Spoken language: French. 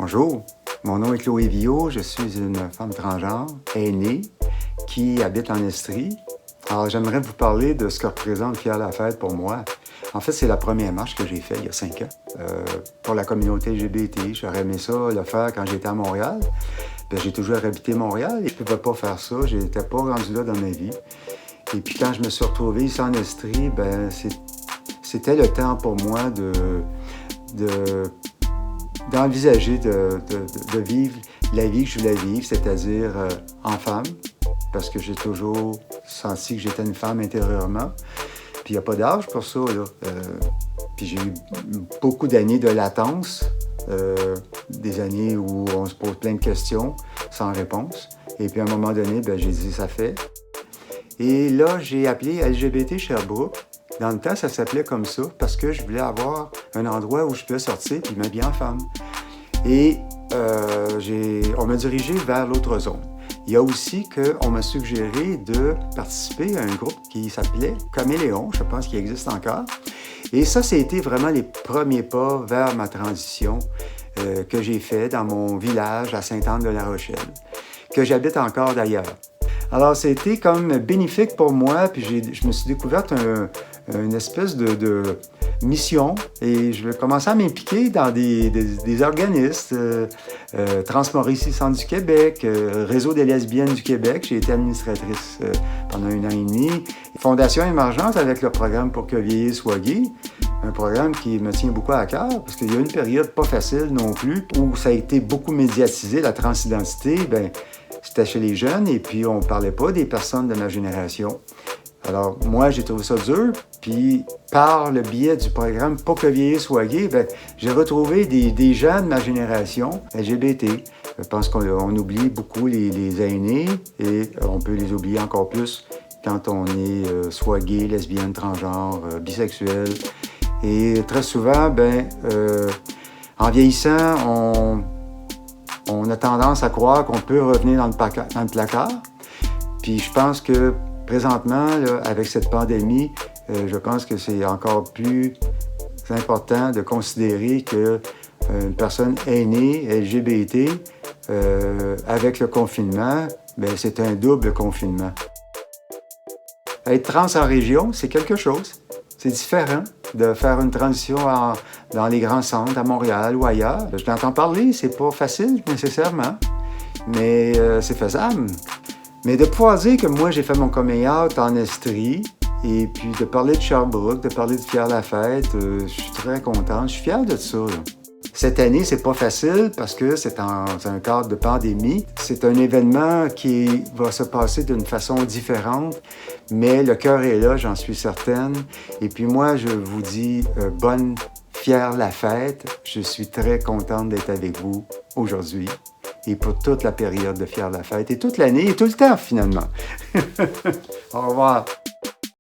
Bonjour, mon nom est Chloé Viau, je suis une femme transgenre, aînée, qui habite en Estrie. Alors, j'aimerais vous parler de ce que représente Fier la Fête pour moi. En fait, c'est la première marche que j'ai faite il y a 5 ans pour la communauté LGBT. J'aurais aimé ça le faire quand j'étais à Montréal. Bien, j'ai toujours habité Montréal et je ne pouvais pas faire ça. Je n'étais pas rendu là dans ma vie. Et puis, quand je me suis retrouvé ici en Estrie, bien, c'était le temps pour moi d'envisager de vivre la vie que je voulais vivre, c'est-à-dire en femme, parce que j'ai toujours senti que j'étais une femme intérieurement. Puis il n'y a pas d'âge pour ça, là. Puis j'ai eu beaucoup d'années de latence, des années où on se pose plein de questions sans réponse. Et puis à un moment donné, bien, j'ai dit « ça fait ». Et là, j'ai appelé LGBT Sherbrooke. Dans le temps, ça s'appelait comme ça parce que je voulais avoir un endroit où je pouvais sortir et m'habiller en femme. Et on m'a dirigé vers l'autre zone. Il y a aussi qu'on m'a suggéré de participer à un groupe qui s'appelait Caméléon, je pense qu'il existe encore. Et ça a été vraiment les premiers pas vers ma transition que j'ai fait dans mon village à Sainte-Anne-de-la-Rochelle, que j'habite encore d'ailleurs. Alors, c'était comme bénéfique pour moi, puis je me suis découverte une espèce de mission et je vais commencer à m'impliquer dans des organismes, Transmauricie Centre du Québec, Réseau des lesbiennes du Québec, j'ai été administratrice pendant 1 an et demi, Fondation Émergence avec le programme Pour que vieillir soit gay, un programme qui me tient beaucoup à cœur parce qu'il y a eu une période pas facile non plus où ça a été beaucoup médiatisé, la transidentité, bien, c'était chez les jeunes et puis on ne parlait pas des personnes de ma génération. Alors, moi, j'ai trouvé ça dur, puis par le biais du programme Pour que vieillir soit gay, bien, j'ai retrouvé des gens de ma génération LGBT. Je pense qu'on oublie beaucoup les aînés et on peut les oublier encore plus quand on est soit gay, lesbienne, transgenre, bisexuel. Et très souvent, bien, en vieillissant, on a tendance à croire qu'on peut revenir dans le placard. Puis je pense que présentement, là, avec cette pandémie, je pense que c'est encore plus important de considérer qu'une personne aînée, LGBT, avec le confinement, bien, c'est un double confinement. Être trans en région, c'est quelque chose. C'est différent de faire une transition dans les grands centres, à Montréal ou ailleurs. Je l'entends parler, c'est pas facile nécessairement, mais c'est faisable. Mais de pouvoir dire que moi, j'ai fait mon coming out en Estrie, et puis de parler de Sherbrooke, de parler de Fier la Fête, je suis très contente, je suis fière de ça, là. Cette année, c'est pas facile parce que c'est un cadre de pandémie. C'est un événement qui va se passer d'une façon différente, mais le cœur est là, j'en suis certaine. Et puis moi, je vous dis bonne Fier la Fête. Je suis très contente d'être avec vous aujourd'hui et pour toute la période de Fier la Fête et toute l'année et tout le temps finalement. Au revoir.